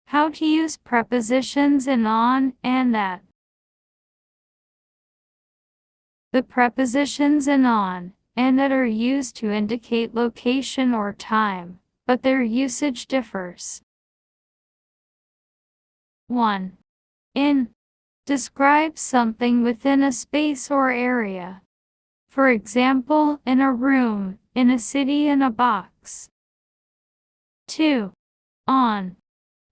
How to use prepositions in on and at. The prepositions in on and at are used to indicate location or time, but their usage differs. 1. In describes something within a space or area. For example, in a room, in a city, in a box. 2. On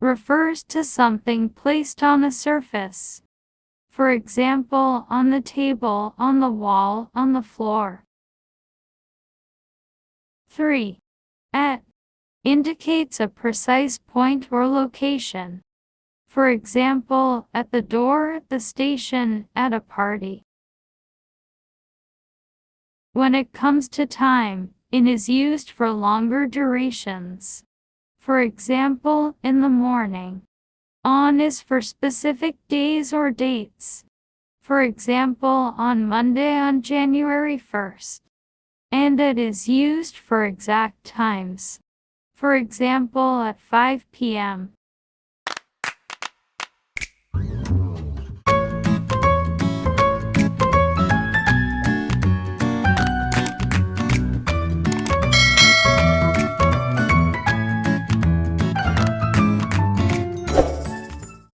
refers to something placed on a surface. For example, on the table, on the wall, on the floor. 3. At indicates a precise point or location. For example, at the door, at the station, at a party. When it comes to time, in is used for longer durations. For example, in the morning. On is for specific days or dates. For example, on Monday on January 1st. And it is used for exact times. For example, at 5 p.m.